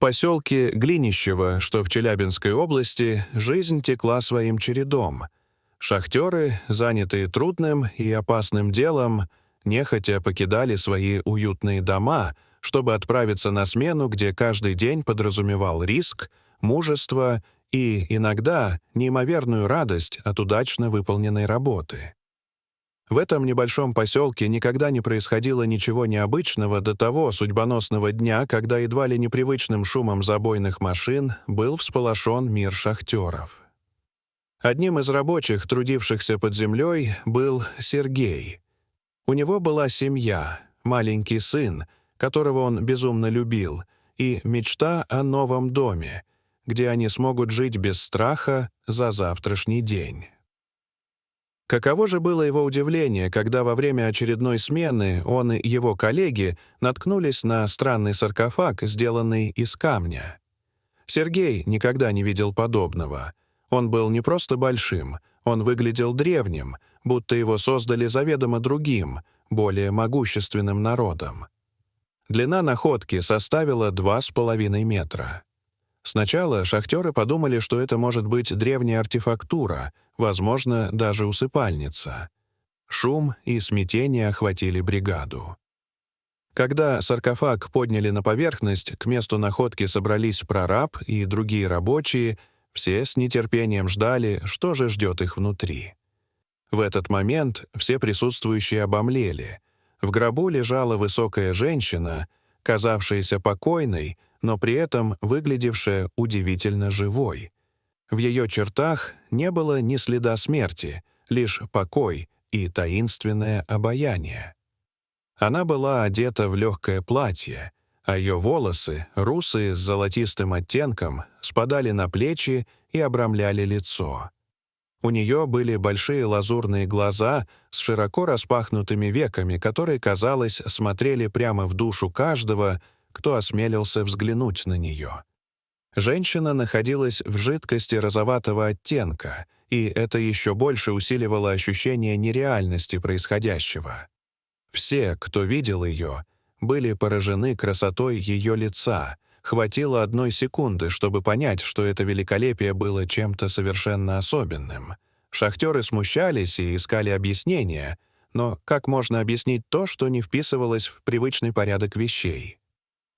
поселке Глинищево, что в Челябинской области, жизнь текла своим чередом. Шахтеры, занятые трудным и опасным делом, нехотя покидали свои уютные дома, чтобы отправиться на смену, где каждый день подразумевал риск, мужество и, иногда, неимоверную радость от удачно выполненной работы. В этом небольшом поселке никогда не происходило ничего необычного до того судьбоносного дня, когда едва ли непривычным шумом забойных машин был всполошен мир шахтеров. Одним из рабочих, трудившихся под землей, был Сергей. У него была семья, маленький сын, которого он безумно любил, и мечта о новом доме, где они смогут жить без страха за завтрашний день. Каково же было его удивление, когда во время очередной смены он и его коллеги наткнулись на странный саркофаг, сделанный из камня. Сергей никогда не видел подобного. Он был не просто большим, он выглядел древним, будто его создали заведомо другим, более могущественным народом. Длина находки составила 2,5 метра. Сначала шахтеры подумали, что это может быть древняя артефактура, возможно, даже усыпальница. Шум и смятение охватили бригаду. Когда саркофаг подняли на поверхность, к месту находки собрались прораб и другие рабочие, все с нетерпением ждали, что же ждет их внутри. В этот момент все присутствующие обомлели. В гробу лежала высокая женщина, казавшаяся покойной, но при этом выглядевшая удивительно живой. В ее чертах не было ни следа смерти, лишь покой и таинственное обаяние. Она была одета в легкое платье, а ее волосы, русые с золотистым оттенком, спадали на плечи и обрамляли лицо. У нее были большие лазурные глаза с широко распахнутыми веками, которые, казалось, смотрели прямо в душу каждого, кто осмелился взглянуть на нее. Женщина находилась в жидкости розоватого оттенка, и это еще больше усиливало ощущение нереальности происходящего. Все, кто видел ее, были поражены красотой ее лица. Хватило 1 секунды, чтобы понять, что это великолепие было чем-то совершенно особенным. Шахтеры смущались и искали объяснения, но как можно объяснить то, что не вписывалось в привычный порядок вещей?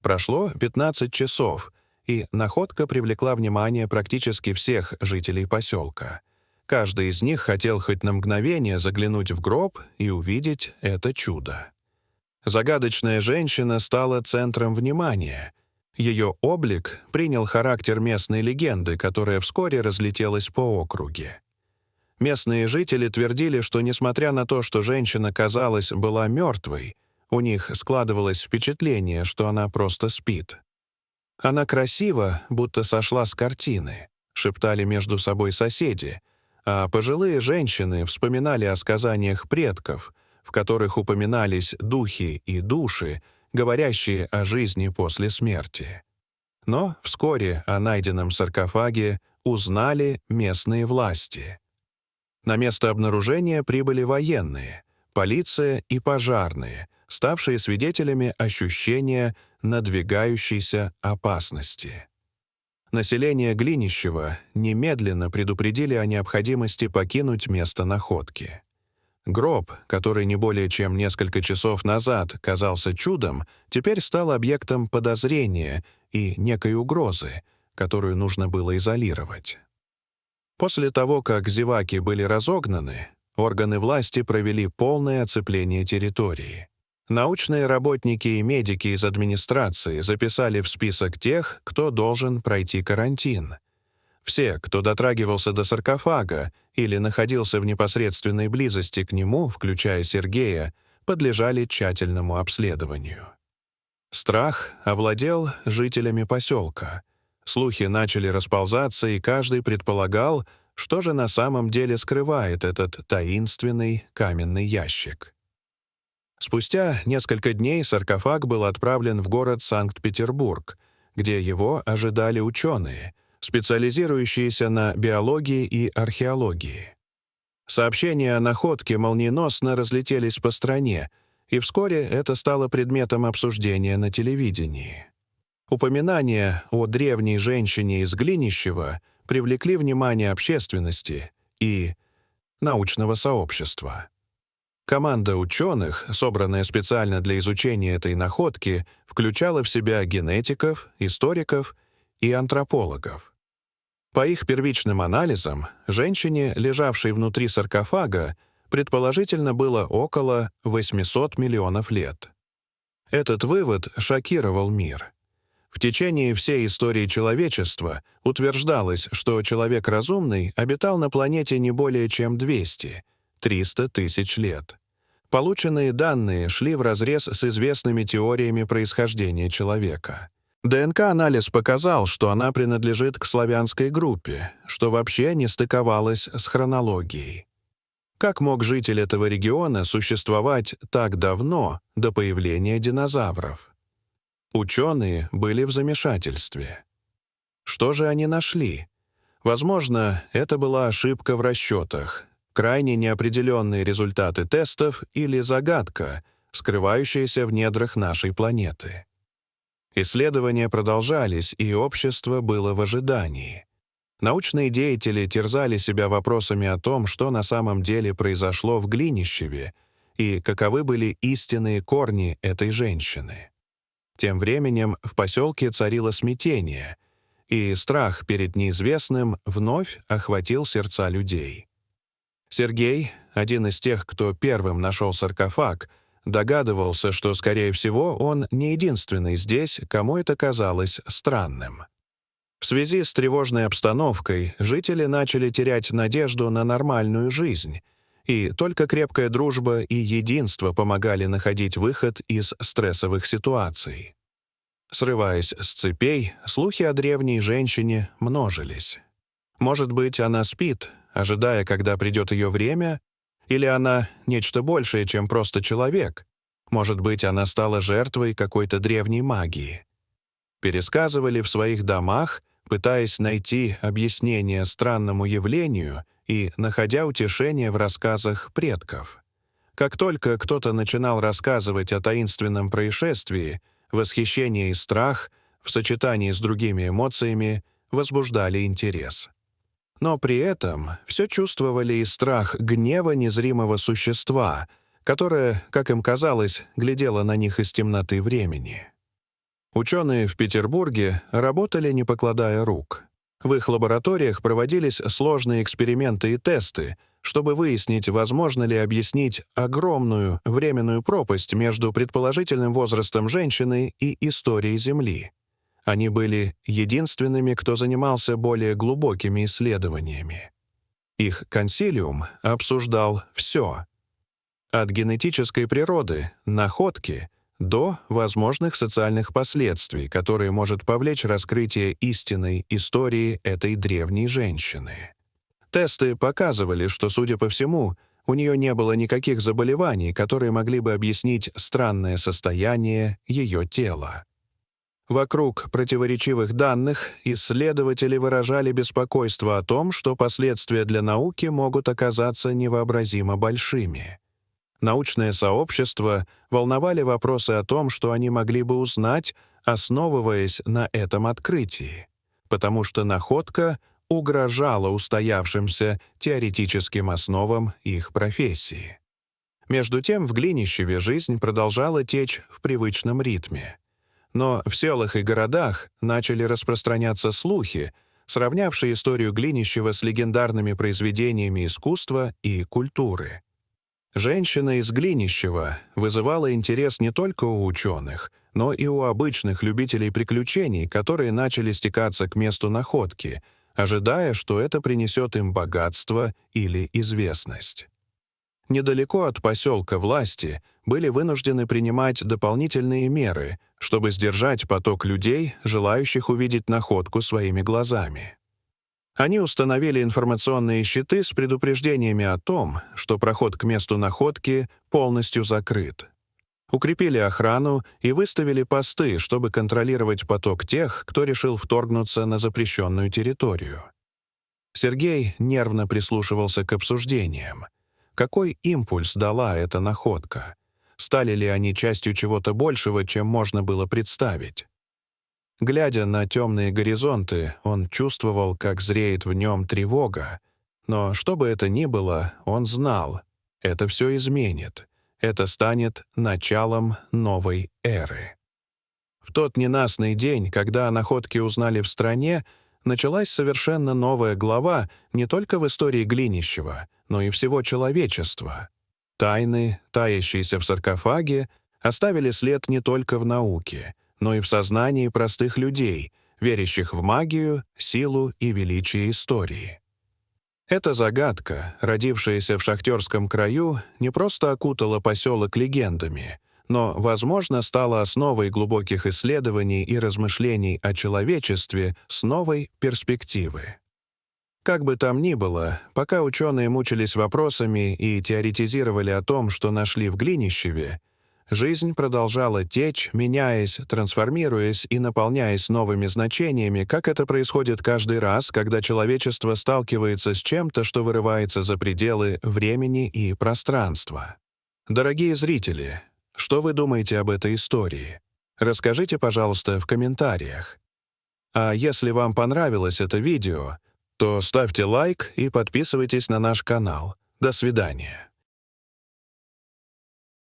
Прошло 15 часов, и находка привлекла внимание практически всех жителей поселка. Каждый из них хотел хоть на мгновение заглянуть в гроб и увидеть это чудо. Загадочная женщина стала центром внимания. Ее облик принял характер местной легенды, которая вскоре разлетелась по округе. Местные жители твердили, что, несмотря на то, что женщина, казалось, была мертвой, у них складывалось впечатление, что она просто спит. «Она красива, будто сошла с картины», — шептали между собой соседи, а пожилые женщины вспоминали о сказаниях предков, в которых упоминались духи и души, говорящие о жизни после смерти. Но вскоре о найденном саркофаге узнали местные власти. На место обнаружения прибыли военные, полиция и пожарные, ставшие свидетелями ощущения надвигающейся опасности. Население Глинищева немедленно предупредили о необходимости покинуть место находки. Гроб, который не более чем несколько часов назад казался чудом, теперь стал объектом подозрения и некой угрозы, которую нужно было изолировать. После того, как зеваки были разогнаны, органы власти провели полное оцепление территории. Научные работники и медики из администрации записали в список тех, кто должен пройти карантин. Все, кто дотрагивался до саркофага или находился в непосредственной близости к нему, включая Сергея, подлежали тщательному обследованию. Страх овладел жителями поселка. Слухи начали расползаться, и каждый предполагал, что же на самом деле скрывает этот таинственный каменный ящик. Спустя несколько дней саркофаг был отправлен в город Санкт-Петербург, где его ожидали ученые, специализирующиеся на биологии и археологии. Сообщения о находке молниеносно разлетелись по стране, и вскоре это стало предметом обсуждения на телевидении. Упоминания о древней женщине из Глинищева привлекли внимание общественности и научного сообщества. Команда ученых, собранная специально для изучения этой находки, включала в себя генетиков, историков и антропологов. По их первичным анализам, женщине, лежавшей внутри саркофага, предположительно было около 800 миллионов лет. Этот вывод шокировал мир. В течение всей истории человечества утверждалось, что человек разумный обитал на планете не более чем 200–300 тысяч лет. Полученные данные шли вразрез с известными теориями происхождения человека. ДНК-анализ показал, что она принадлежит к славянской группе, что вообще не стыковалось с хронологией. Как мог житель этого региона существовать так давно, до появления динозавров? Ученые были в замешательстве. Что же они нашли? Возможно, это была ошибка в расчетах, крайне неопределенные результаты тестов или загадка, скрывающаяся в недрах нашей планеты. Исследования продолжались, и общество было в ожидании. Научные деятели терзали себя вопросами о том, что на самом деле произошло в Глинищеве и каковы были истинные корни этой женщины. Тем временем в поселке царило смятение, и страх перед неизвестным вновь охватил сердца людей. Сергей, один из тех, кто первым нашел саркофаг, догадывался, что, скорее всего, он не единственный здесь, кому это казалось странным. В связи с тревожной обстановкой жители начали терять надежду на нормальную жизнь, и только крепкая дружба и единство помогали находить выход из стрессовых ситуаций. Срываясь с цепей, слухи о древней женщине множились. Может быть, она спит, ожидая, когда придет ее время, или она нечто большее, чем просто человек. Может быть, она стала жертвой какой-то древней магии. Пересказывали в своих домах, пытаясь найти объяснение странному явлению и находя утешение в рассказах предков. Как только кто-то начинал рассказывать о таинственном происшествии, восхищение и страх в сочетании с другими эмоциями возбуждали интерес. Но при этом все чувствовали и страх гнева незримого существа, которое, как им казалось, глядело на них из темноты времени. Ученые в Петербурге работали, не покладая рук. В их лабораториях проводились сложные эксперименты и тесты, чтобы выяснить, возможно ли объяснить огромную временную пропасть между предположительным возрастом женщины и историей Земли. Они были единственными, кто занимался более глубокими исследованиями. Их консилиум обсуждал все. От генетической природы, находки, до возможных социальных последствий, которые может повлечь раскрытие истинной истории этой древней женщины. Тесты показывали, что, судя по всему, у нее не было никаких заболеваний, которые могли бы объяснить странное состояние ее тела. Вокруг противоречивых данных исследователи выражали беспокойство о том, что последствия для науки могут оказаться невообразимо большими. Научное сообщество волновали вопросы о том, что они могли бы узнать, основываясь на этом открытии, потому что находка угрожала устоявшимся теоретическим основам их профессии. Между тем, в Глинищеве жизнь продолжала течь в привычном ритме. Но в селах и городах начали распространяться слухи, сравнявшие историю Глинищева с легендарными произведениями искусства и культуры. Женщина из Глинищева вызывала интерес не только у ученых, но и у обычных любителей приключений, которые начали стекаться к месту находки, ожидая, что это принесет им богатство или известность. Недалеко от поселка власти были вынуждены принимать дополнительные меры, чтобы сдержать поток людей, желающих увидеть находку своими глазами. Они установили информационные щиты с предупреждениями о том, что проход к месту находки полностью закрыт. Укрепили охрану и выставили посты, чтобы контролировать поток тех, кто решил вторгнуться на запрещенную территорию. Сергей нервно прислушивался к обсуждениям. Какой импульс дала эта находка? Стали ли они частью чего-то большего, чем можно было представить? Глядя на темные горизонты, он чувствовал, как зреет в нем тревога. Но что бы это ни было, он знал, это все изменит. Это станет началом новой эры. В тот ненастный день, когда о находке узнали в стране, началась совершенно новая глава не только в истории Глинищева, но и всего человечества. Тайны, таящиеся в саркофаге, оставили след не только в науке, но и в сознании простых людей, верящих в магию, силу и величие истории. Эта загадка, родившаяся в шахтерском краю, не просто окутала поселок легендами, но, возможно, стала основой глубоких исследований и размышлений о человечестве с новой перспективы. Как бы там ни было, пока ученые мучились вопросами и теоретизировали о том, что нашли в Глинищеве, жизнь продолжала течь, меняясь, трансформируясь и наполняясь новыми значениями, как это происходит каждый раз, когда человечество сталкивается с чем-то, что вырывается за пределы времени и пространства. Дорогие зрители, что вы думаете об этой истории? Расскажите, пожалуйста, в комментариях. А если вам понравилось это видео, то ставьте лайк и подписывайтесь на наш канал. До свидания.